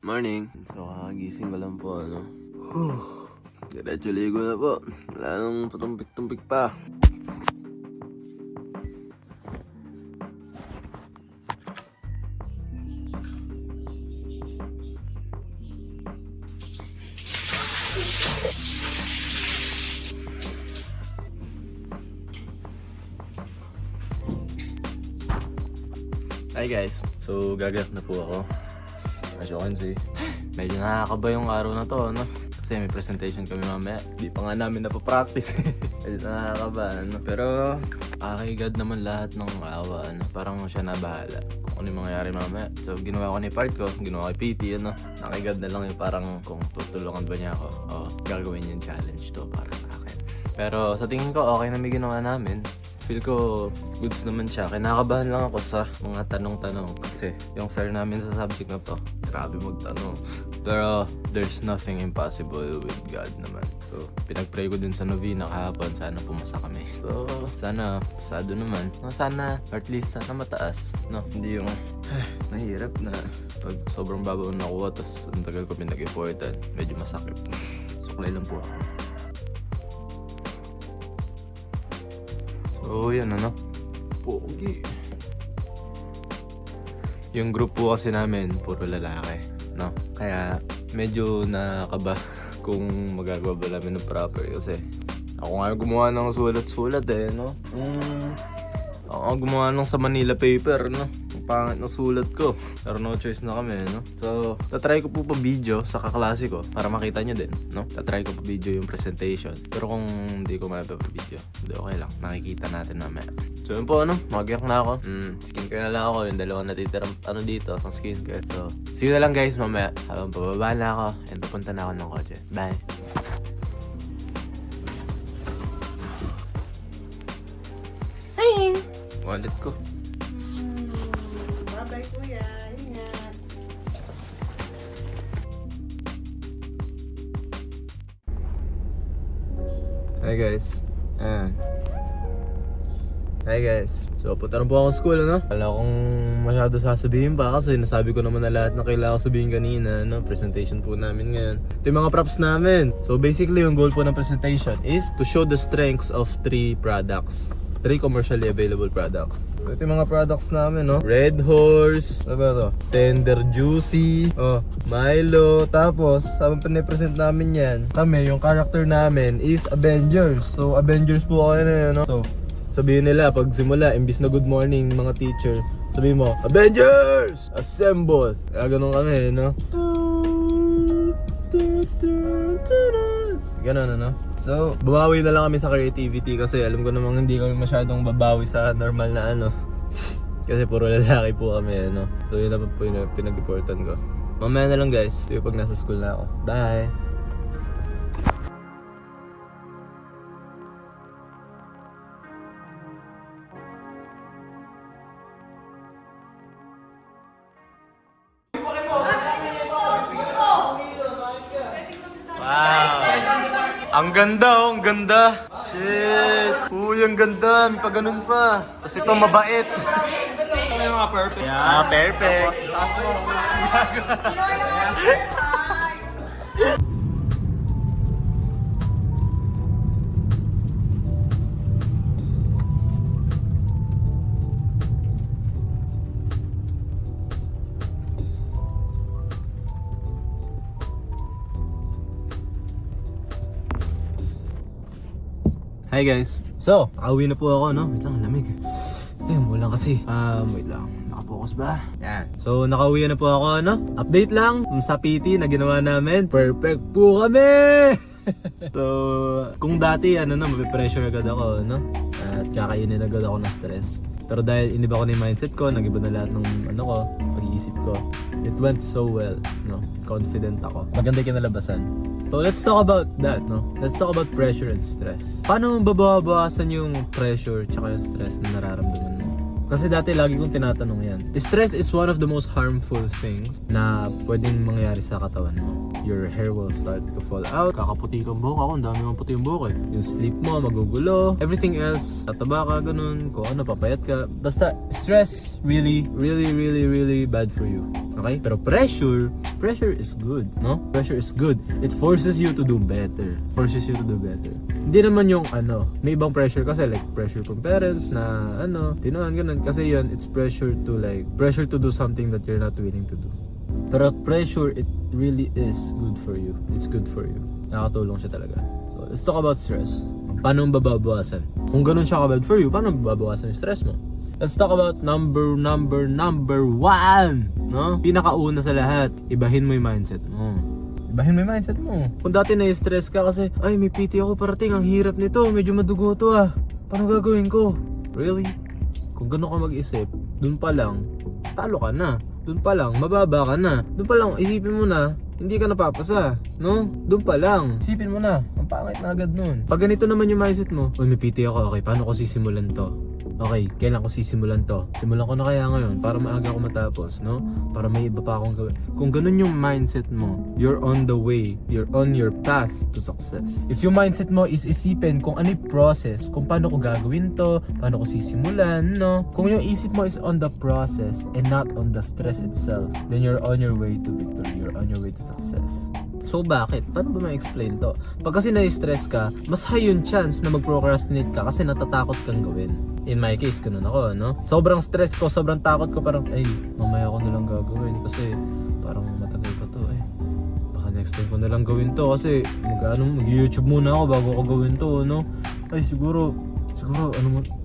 Morning. So, kakagising ko lang po, ano. Diretso ligo na po. Wala nang tutumpik-tumpik pa. Hi guys. So, gaganap na po ako. As you can see, medyo nakakaba yung araw na to, ano? Kasi may presentation kami mamaya. Di pa nga namin napapractice. Medyo nakakaba, ano? Pero, kay God naman lahat ng awa, ano? Parang siya na bahala kung ano yung mangyayari mamaya. So, ginawa ko ni part ko, ginawa ko PT, ano? Kay God na lang yung parang kung tutulungan ba niya ako, gagawin yung challenge to para sa akin. Pero, sa tingin ko, okay na may ginawa namin. Feel ko goods naman siya. Kinakabahan lang ako sa mga tanong-tanong kasi yung sir namin sa subject na to, grabe magtanong. Pero there's nothing impossible with God naman. So pinag-pray ko din sa novena kahapon, sana pumasa kami. So sana pasado naman. Sana at least sana mataas, no? Hindi yung mahirap na pag sobrang babaw na nakuha tapos ang tagal ko pinag-effortan, medyo masakit. Suklay lang po ako. So, yan ano. Pogi. Yung group po kasi namin, puro lalaki, no? Kaya, medyo nakakaba kung magagawa ba namin ng proper kasi ako nga gumawa ng sulat-sulat no? Ako nga gumawa ng sa Manila paper, no? Ang pangit ng sulat ko. Pero no choice na kami, no? So, tatry ko po pa video sa kaklase ko para makita nyo din, no? Tatry ko pa video yung presentation. Pero kung hindi ko mapapa-video, hindi okay lang. Makikita natin mamaya. So, yun po, ano? Mag-iyak na ako. Skincare na lang ako. Yung dalawang natitirang dito, ng skincare. So, see you na lang guys mamaya. Habang pababa na ako and papunta na ako ng kotse. Bye! Wallet ko. Bye-bye, kuya. Ingat. Hi guys. Hi guys. So, punta na po akong school, ano? Wala akong masyado sasabihin pa kasi nasabi ko naman na lahat na kailangan sabihin kanina, no? Presentation po namin ngayon. Ito yung mga props namin. So, basically, yung goal po ng presentation is to show the strengths of 3 products. 3 commercially available products. So, ito yung mga products namin, no? Red Horse, ano ba ito? Tender Juicy, Milo. Tapos, sabang pinipresent namin yan, kami, yung character namin is Avengers. So, Avengers po kayo na yun, no? So, sabihin nila, pag simula, imbis na good morning, mga teacher, sabihin mo, Avengers! Assemble! Kaya ganun kami, no? Ganun, ano? So, babawi na lang kami sa creativity kasi alam ko namang hindi kami masyadong babawi sa normal na ano. Kasi puro lalaki po kami, ano. So, yun naman po yung pinag-reportan ko. Mamaya na lang guys, so pag nasa school na ako. Bye! Wow! Ang ganda ang ganda! Shit! Uy, ang ganda! May pa ganun pa! Tapos ito, mabait! Ito yung mga perfect. Yeah, perfect! Hi guys! So, nakauwi na po ako, no? Wait lang, lamig. Mo lang kasi. Wait lang. Nakapokus ba? Yan. So, nakauwi na po ako, no? Update lang sa PT na ginawa namin. Perfect po kami! So, kung dati, mapipressure agad ako, no? At kakainin agad ako ng stress. Pero dahil iniba ko na yung mindset ko, nag-iba na lahat ng pag-iisip ko. It went so well, no? Confident ako. Maganda yung kinalabasan. So let's talk about that, no? Let's talk about pressure and stress. Paano babawasan yung pressure tsaka yung stress na nararamdaman mo? Kasi dati lagi kong tinatanong yan. Stress is one of the most harmful things na pwedeng mangyari sa katawan mo. Your hair will start to fall out. Kakaputi kang buhok ako, ang dami mong puti yung buhok eh. Yung sleep mo, magugulo. Everything else, tataba ka, ganun. Kung ano, papayat ka. Basta, stress really bad for you. Okay? Pero pressure is good, no? Pressure is good. It forces you to do better. Hindi naman yung may ibang pressure kasi like pressure from parents na tinuan ganun. Kasi yun, it's pressure to do something that you're not willing to do. Pero pressure, it really is good for you. It's good for you. Nakatulong siya talaga. So, let's talk about stress. Paano mo babawasan? Kung ganun siya ka-bad for you, paano mo babawasan yung stress mo? Let's talk about number one, no? Pinakauna sa lahat, ibahin mo yung mindset mo. Kung dati na-stress ka kasi, ay may PT ako parating, ang hirap nito, medyo madugo to paano gagawin ko? Really? Kung gano'n ka mag-isip, dun pa lang, talo ka na. Dun pa lang, mababa ka na. Dun pa lang, isipin mo na, hindi ka napapasa, no? Dun pa lang, isipin mo na, ang pangit na agad nun. Pag ganito naman yung mindset mo, uy may PT ako, okay, paano ko sisimulan to? Okay, kailan ko sisimulan to? Simulan ko na kaya ngayon para maaga ako matapos, no? Para may iba pa akong gawin. Kung ganun yung mindset mo, you're on the way. You're on your path to success. If yung mindset mo is isipin kung ano yung process, kung paano ko gagawin to, paano ko sisimulan, no? Kung yung isip mo is on the process and not on the stress itself, then you're on your way to victory. You're on your way to success. So bakit? Paano ba ma-explain to? Pag kasi na-stress ka, mas high yung chance na mag-procrastinate ka kasi natatakot kang gawin. In my case, ganun ako, no? Sobrang stress ko, sobrang takot ko, parang, ay, mamaya ko na lang gagawin kasi parang matagal pa to, baka next time ko na lang gawin to kasi mag-YouTube muna ako bago ko gawin to, no? Ay, siguro,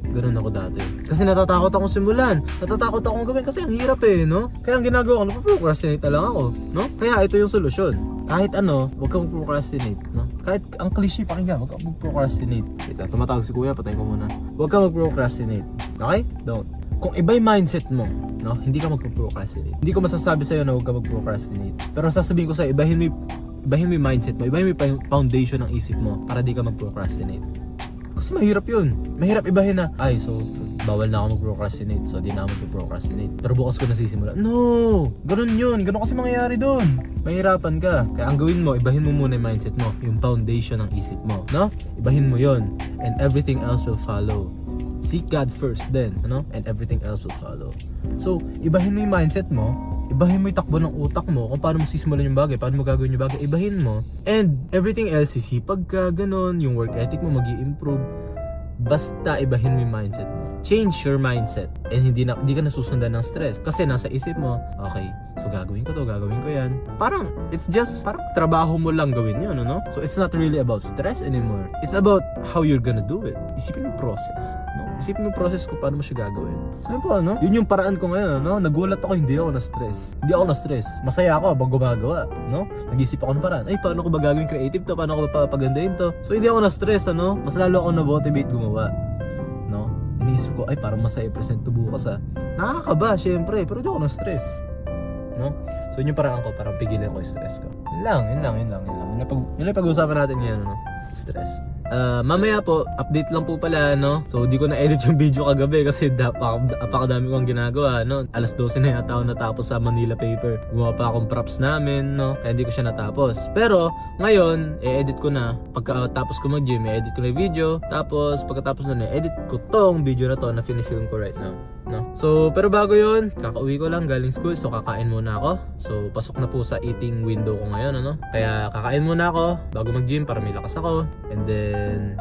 ganun ako dati. Kasi natatakot akong simulan. Natatakot akong gawin kasi ang hirap no? Kaya ang ginagawa ko, procrastinate na lang ako, no? Kaya ito yung solusyon. Kahit huwag kang mag-procrastinate, no? Kahit ang cliche pakinggan, huwag kang mag-procrastinate. Wait, tumatawag si kuya, patayin ko muna. Huwag kang mag-procrastinate. Okay? Don't. Kung iba yung mindset mo, no? Hindi ka mag-procrastinate. Hindi ko masasabi sa'yo na huwag kang mag-procrastinate. Pero sasabihin ko sa'yo, ibahin mo yung mindset mo, ibahin mo yung foundation ng isip mo para di ka mag-procrastinate. Kasi mahirap yun. Mahirap ibahin na, ay, so, bawal na ako mag-procrastinate, so di na ako mag-procrastinate. Pero bukas ko nasisimula. No! Ganun yun. Ganun kasi mangyayari doon. Mahirapan ka. Kaya ang gawin mo, ibahin mo muna yung mindset mo. Yung foundation ng isip mo. No? Ibahin mo yun. And everything else will follow. Seek God first then, and everything else will follow. So, ibahin mo yung mindset mo. Ibahin mo yung takbo ng utak mo kung paano mo sisimulan yung bagay, paano mo gagawin yung bagay, ibahin mo. And everything else, sisipag ka, ganun, yung work ethic mo mag-i-improve. Basta ibahin mo yung mindset mo. Change your mindset. And hindi ka nasusundan ng stress. Kasi nasa isip mo, okay, so gagawin ko yan. Parang, it's just, parang trabaho mo lang gawin yun, So it's not really about stress anymore. It's about how you're gonna do it. Isipin yung process, Isipin mo yung process kung paano mo siya gagawin. So yun po, Yun yung paraan ko ngayon, Nagulat ako, hindi ako na-stress. Masaya ako pag gumagawa, Nag-isip ako ng paraan. Ay, paano ko ba gagawin creative to? Paano ko ba papagandahin to? So hindi ako na-stress, Mas lalo ako na-motivate gumawa, Iniisip ko, ay, parang masaya present to bukas, Nakakaba, syempre, pero di ako na-stress, So yun yung paraan ko, parang pigilan ko yung stress ko. Yun lang. Yun yung pag-uusapan natin ngayon, Stress. Mamaya po, update lang po pala, So, di ko na-edit yung video kagabi kasi apakadami kong ginagawa, Alas 12 na yata ako natapos sa Manila paper. Gumawa pa akong props namin, Kaya hindi ko siya natapos. Pero, ngayon, i-edit ko na. Pagkatapos ko mag-gym, i-edit ko na yung video. Tapos, pagkatapos na i-edit ko tong video na to na finish-film ko right now, So, pero bago yun, kakauwi ko lang galing school, so kakain muna ako. So, pasok na po sa eating window ko ngayon, Kaya, kakain muna ako bago mag-gym para may lakas ako. And then,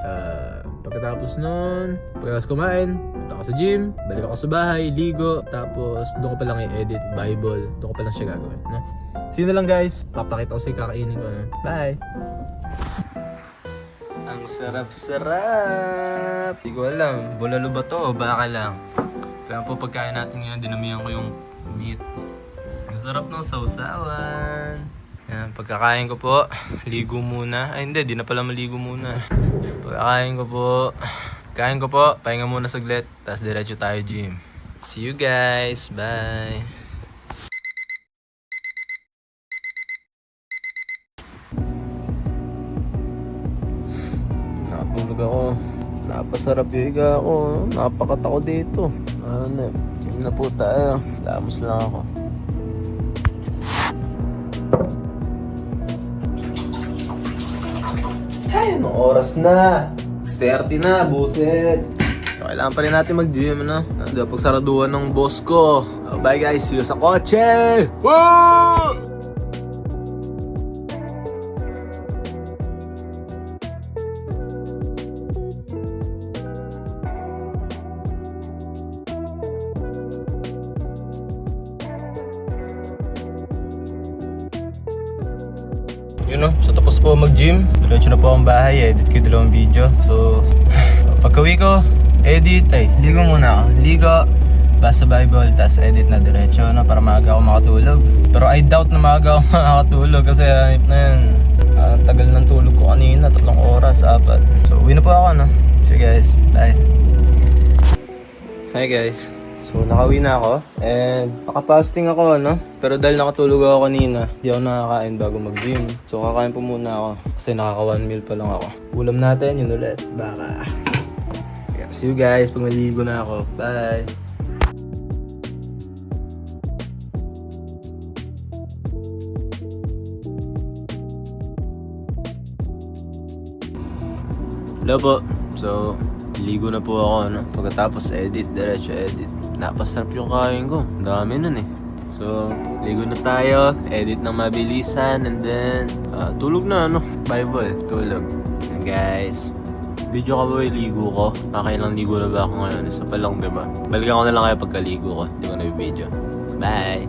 pagkatapos nun, pagkatapos kumain, punta ako sa gym, balik ako sa bahay, ligo, tapos doon ko pa lang i-edit Bible, doon ko pa lang siya gagawin, So yun na lang guys, papakita ko sa kakainin ko, Bye! Ang sarap-sarap! Hindi ko alam, bulalo ba to o baka lang? Kaya po pagkain natin ngayon, dinamihan ko yung meat. Ang sarap ng sausawan! Yan, pagkakain ko po, ligo muna. Ay hindi, di na pala maligo muna. Pagkakain ko po, pahinga muna saglit, tapos diretso tayo gym. See you guys, bye! Nakatulog ako, napasarap yung higa ako, napakatako dito. Gym na po tayo, lamos lang ako. Ay, anong oras na? 6:30 na, buset. kailangan pa rin natin mag-gym, ano? Nandun pag saraduhan ng boss ko. Oh, bye guys, see you sa kotse! Woo! Yun no, so tapos po mag-gym. Diretso na po akong bahay, edit ko yung dalawang video. So, pagkawi ko, ligo muna ako. Ligo, basa Bible, tas edit na diretso no, para maaga ako makatulog. Pero I doubt na maaga ako makakatulog kasi hanip na yan. Tagal ng tulog ko kanina, 3 oras, 4. So, uwi na po ako no. So guys, bye. Hi guys. So, nakauwi na ako and nakapasting ako, no? Pero dahil nakatulog ako kanina, di ako nakakain bago mag-gym. So, kakain po muna ako kasi nakaka 1 meal pa lang ako. Ulam natin, yun ulit. Baka. Yeah, see you guys pag maligo na ako. Bye! Hello po. So, ligo na po ako, no? Pagkatapos edit, diretso edit. Napasarap yung kain ko. Ang dami nun eh. So, ligo na tayo. Edit ng mabilisan. And then, tulog na, ano? Bible, tulog. And guys, video ka ba yung ligo ko? Nakailang ligo na ba ako ngayon? Isa pa lang, diba? Balikan ko na lang kayo pagkaligo ko. Hindi ko na yung video. Bye!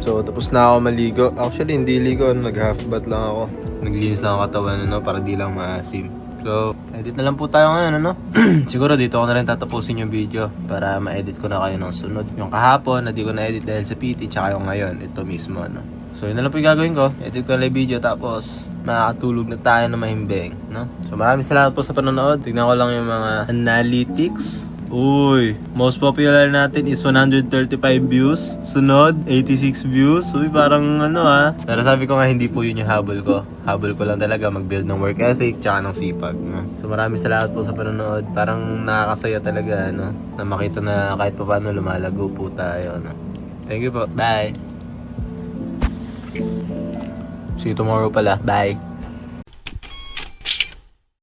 So, tapos na ako maligo. Actually, hindi ligo. Nag-half bath lang ako. Naglinis lang ang katawan, ano? Para di lang maasim. So, edit na lang po tayo ngayon, ano? Siguro dito ko na rin tatapusin yung video para ma-edit ko na kayo ng sunod. Yung kahapon, na di ko na-edit dahil sa PT, tsaka yung ngayon, ito mismo, ano? So, yun na lang po yung gagawin ko. Edit ko na lang yung video, tapos makakatulog na tayo na mahimbing, no? So, maraming salamat po sa panonood. Tignan ko lang yung mga analytics. Uy, most popular natin is 135 views. Sunod, 86 views. Uy, parang ano Pero sabi ko nga, hindi po yun yung habol ko. Habol ko lang talaga mag-build ng work ethic tsaka ng sipag. No? So maraming salamat po sa panonood. Parang nakakasaya talaga, no? Na makita na kahit pa paano lumalago po tayo, no? Thank you po. Bye! See you tomorrow pala. Bye!